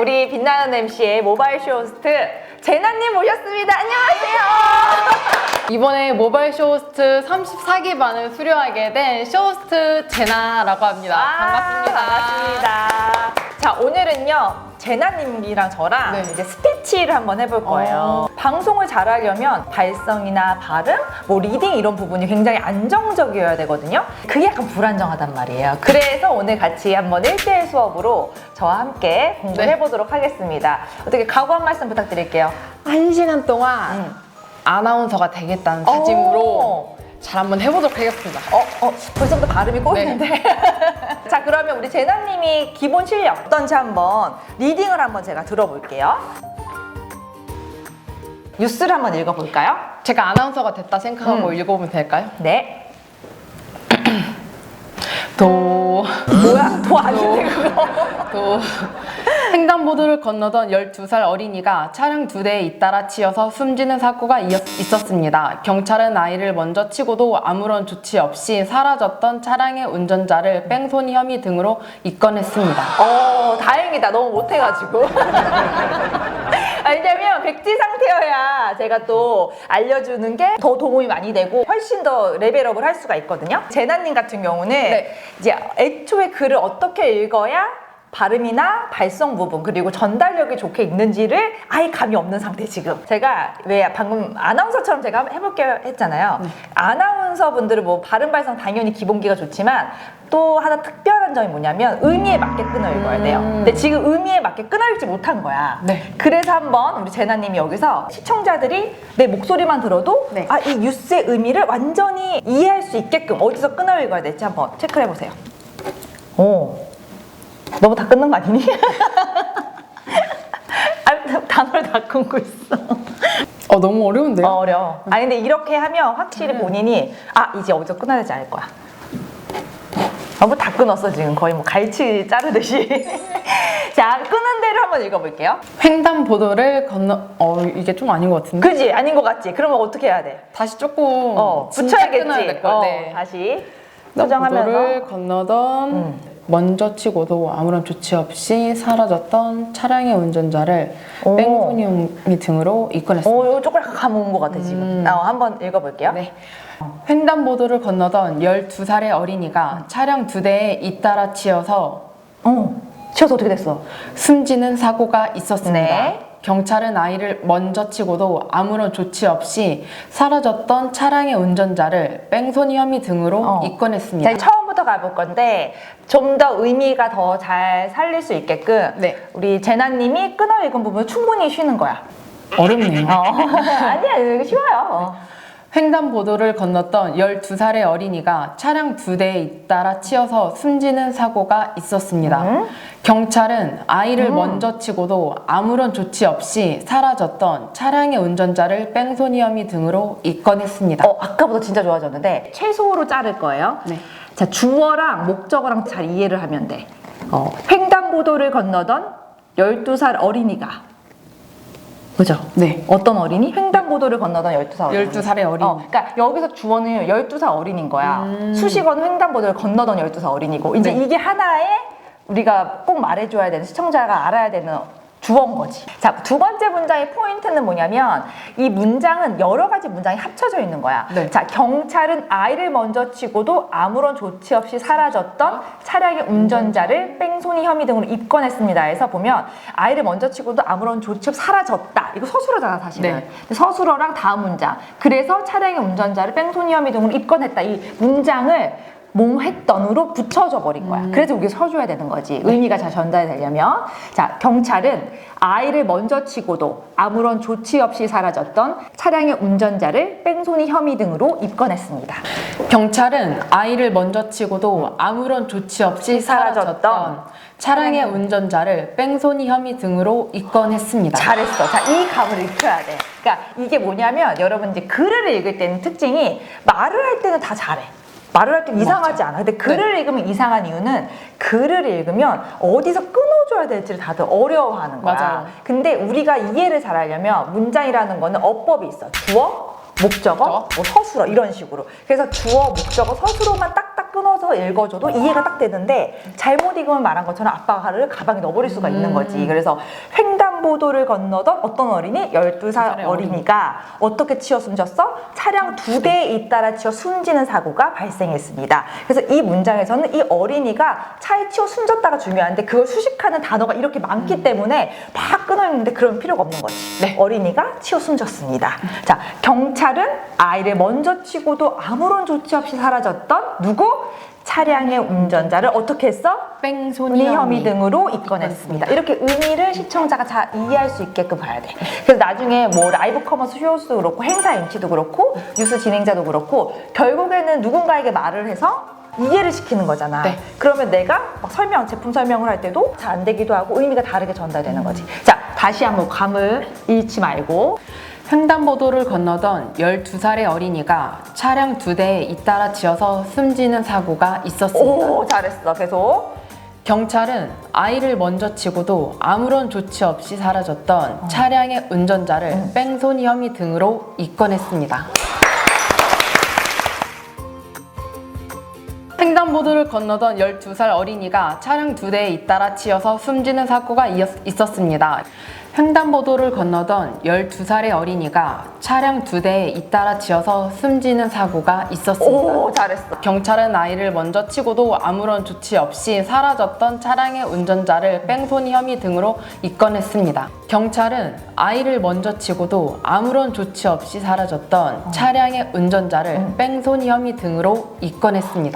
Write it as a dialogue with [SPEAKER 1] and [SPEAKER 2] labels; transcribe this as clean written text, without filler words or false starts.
[SPEAKER 1] 우리 빛나는 MC의 모바일 쇼호스트 제나님 모셨습니다. 안녕하세요.
[SPEAKER 2] 이번에 모바일 쇼호스트 34기반을 수료하게 된 쇼호스트 제나라고 합니다. 반갑습니다.
[SPEAKER 1] 반갑습니다. 자, 오늘은요 제나님이랑 저랑
[SPEAKER 2] 네.
[SPEAKER 1] 이제 스피치를 한번 해볼 거예요. 방송을 잘하려면 발성이나 발음, 뭐 리딩 이런 부분이 굉장히 안정적이어야 되거든요. 그게 약간 불안정하단 말이에요. 그래서 오늘 같이 한번 1대1 수업으로 저와 함께 공부를
[SPEAKER 2] 네.
[SPEAKER 1] 해보도록 하겠습니다. 어떻게 각오 한 말씀 부탁드릴게요.
[SPEAKER 2] 1시간 동안 아나운서가 되겠다는 다짐으로 잘 한번 해보도록 하겠습니다.
[SPEAKER 1] 벌써부터 발음이 꼬이는데. 자, 그러면 우리 제나님이 기본 실력 어떤지 한번 리딩을 한번 제가 들어볼게요. 뉴스를 한번 읽어볼까요?
[SPEAKER 2] 제가 아나운서가 됐다 생각하고 읽어보면 될까요?
[SPEAKER 1] 네.
[SPEAKER 2] 뭐야?
[SPEAKER 1] 도 아닌데 그거.
[SPEAKER 2] 횡단보도를 건너던 12살 어린이가 차량 2대에 잇따라 치여서 숨지는 사고가 있었습니다. 경찰은 아이를 먼저 치고도 아무런 조치 없이 사라졌던 차량의 운전자를 뺑소니 혐의 등으로 입건했습니다.
[SPEAKER 1] 다행이다. 너무 못해가지고. 왜냐면 백지 상태여야 제가 또 알려주는 게 더 도움이 많이 되고 훨씬 더 레벨업을 할 수가 있거든요. 제나님 같은 경우는 이제 애초에 글을 어떻게 읽어야 발음이나 발성 부분 그리고 전달력이 좋게 읽는지를 아예 감이 없는 상태 지금. 제가 왜 방금 아나운서처럼 제가 해볼게요 했잖아요. 아나운서 분들은 뭐 발음 발성 당연히 기본기가 좋지만 또 하나 특별한 점이 뭐냐면 의미에 맞게 끊어 읽어야 돼요. 근데 지금 의미에 맞게 끊어 읽지 못한 거야. 그래서 한번 우리 제나님이 여기서 시청자들이 내 목소리만 들어도 이 뉴스의 의미를 완전히 이해할 수 있게끔 어디서 끊어 읽어야 될지 한번 체크를 해보세요. 너무 다 끊는 거 아니니? 단어를 다 끊고 있어.
[SPEAKER 2] 너무 어려운데요?
[SPEAKER 1] 어려워. 근데 이렇게 하면 확실히 본인이 이제 어디서 끊어야 되지 않을 거야. 뭐 다 끊었어 지금. 거의 뭐 갈치 자르듯이. 자, 끊은 대로 한번 읽어볼게요.
[SPEAKER 2] 횡단보도를 이게 좀 아닌 것 같은데?
[SPEAKER 1] 그지? 아닌 것 같지? 그러면 어떻게 해야 돼?
[SPEAKER 2] 다시 조금
[SPEAKER 1] 붙여야겠지. 다시 수정하면서
[SPEAKER 2] 보도를 건너던 먼저 치고도 아무런 조치 없이 사라졌던 차량의 운전자를 뺑소니 혐의 등으로 입건했습니다.
[SPEAKER 1] 이거 조금 약간 감 온 것 같아 지금. 한번 읽어볼게요.
[SPEAKER 2] 횡단보도를 건너던 12살의 어린이가 차량 2대에 잇따라 치여서
[SPEAKER 1] 어떻게 됐어?
[SPEAKER 2] 숨지는 사고가 있었습니다. 경찰은 아이를 먼저 치고도 아무런 조치 없이 사라졌던 차량의 운전자를 뺑소니 혐의 등으로 입건했습니다.
[SPEAKER 1] 자, 처음부터 가볼 건데 좀 더 의미가 더 잘 살릴 수 있게끔 우리 제나님이 끊어 읽은 부분을 충분히 쉬는 거야.
[SPEAKER 2] 어렵네요.
[SPEAKER 1] 아니야, 이거 쉬워요.
[SPEAKER 2] 횡단보도를 건넜던 12살의 어린이가 차량 2대에 잇따라 치여서 숨지는 사고가 있었습니다. 경찰은 아이를 먼저 치고도 아무런 조치 없이 사라졌던 차량의 운전자를 뺑소니 혐의 등으로 입건했습니다.
[SPEAKER 1] 아까보다 진짜 좋아졌는데 최소로 자를 거예요. 자, 주어랑 목적어랑 잘 이해를 하면 돼. 횡단보도를 건너던 12살 어린이가 그죠? 어떤 어린이? 횡단보도를 건너던 12살 어린이.
[SPEAKER 2] 12살의 어린이.
[SPEAKER 1] 그러니까 여기서 주어는 12살 어린인 거야. 수식어는 횡단보도를 건너던 12살 어린이고 이제 이게 하나의 우리가 꼭 말해줘야 되는 시청자가 알아야 되는 주어인 거지. 자, 두 번째 문장의 포인트는 뭐냐면 이 문장은 여러 가지 문장이 합쳐져 있는 거야. 자, 경찰은 아이를 먼저 치고도 아무런 조치 없이 사라졌던 차량의 운전자를 뺑소니 혐의 등으로 입건했습니다. 해서 보면 아이를 먼저 치고도 아무런 조치 없이 사라졌다. 이거 서술어잖아 사실은. 근데 서술어랑 다음 문장. 그래서 차량의 운전자를 뺑소니 혐의 등으로 입건했다. 이 문장을 몽했던으로 붙여줘 버린 거야. 그래서 우리가 서줘야 되는 거지. 의미가 잘 전달되려면. 자, 경찰은 아이를 먼저 치고도 아무런 조치 없이 사라졌던 차량의 운전자를 뺑소니 혐의 등으로 입건했습니다.
[SPEAKER 2] 경찰은 아이를 먼저 치고도 아무런 조치 없이 사라졌던 차량의 운전자를 뺑소니 혐의 등으로 입건했습니다.
[SPEAKER 1] 잘했어. 자, 이 감을 익혀야 돼. 그러니까 이게 뭐냐면 여러분 이제 글을 읽을 때는 특징이 말을 할 때는 다 잘해. 말을 할 때 이상하지 않아. 근데 글을 읽으면 이상한 이유는 글을 읽으면 어디서 끊어줘야 될지를 다들 어려워하는 거야. 근데 우리가 이해를 잘하려면 문장이라는 거는 어법이 있어. 주어, 목적어, 뭐 서술어 이런 식으로. 그래서 주어, 목적어, 서술어만 딱딱 끊어서 읽어줘도 이해가 딱 되는데 잘못 읽으면 말한 것처럼 아빠를 가방에 넣어버릴 수가 있는 거지. 그래서 횡단보도를 건너던 어떤 어린이? 12살 어린이가 어떻게 치여 숨졌어? 차량 2대에 잇따라 치여 숨지는 사고가 발생했습니다. 그래서 이 문장에서는 이 어린이가 차에 치여 숨졌다가 중요한데 그걸 수식하는 단어가 이렇게 많기 때문에 막 끊어 읽는데 그런 필요가 없는 거지.
[SPEAKER 2] 네.
[SPEAKER 1] 어린이가 치여 숨졌습니다. 자, 경찰은 아이를 먼저 치고도 아무런 조치 없이 사라졌던 누구? 차량의 운전자를 어떻게 했어?
[SPEAKER 2] 뺑소니
[SPEAKER 1] 혐의 등으로 입건했습니다. 이렇게 의미를 시청자가 잘 이해할 수 있게끔 봐야 돼. 그래서 나중에 뭐 라이브 커머스 쇼스도 그렇고 행사 MC도 그렇고 뉴스 진행자도 그렇고 결국에는 누군가에게 말을 해서 이해를 시키는 거잖아.
[SPEAKER 2] 네.
[SPEAKER 1] 그러면 내가 막 제품 설명을 할 때도 잘 안 되기도 하고 의미가 다르게 전달되는 거지. 자, 다시 한번 감을 잃지 말고.
[SPEAKER 2] 횡단보도를 건너던 12살의 어린이가 차량 2대에 잇따라 치여서 숨지는 사고가 있었습니다.
[SPEAKER 1] 오, 잘했어. 계속.
[SPEAKER 2] 경찰은 아이를 먼저 치고도 아무런 조치 없이 사라졌던 차량의 운전자를 뺑소니 혐의 등으로 입건했습니다. 횡단보도를 건너던 12살 어린이가 차량 2대에 잇따라 치여서 숨지는 사고가 있었습니다. 횡단보도를 건너던 12살의 어린이가 차량 2대에 잇따라 치여서 숨지는 사고가 있었습니다.
[SPEAKER 1] 오, 잘했어.
[SPEAKER 2] 경찰은 아이를 먼저 치고도 아무런 조치 없이 사라졌던 차량의 운전자를 뺑소니 혐의 등으로 입건했습니다. 경찰은 아이를 먼저 치고도 아무런 조치 없이 사라졌던 차량의 운전자를 뺑소니 혐의 등으로 입건했습니다.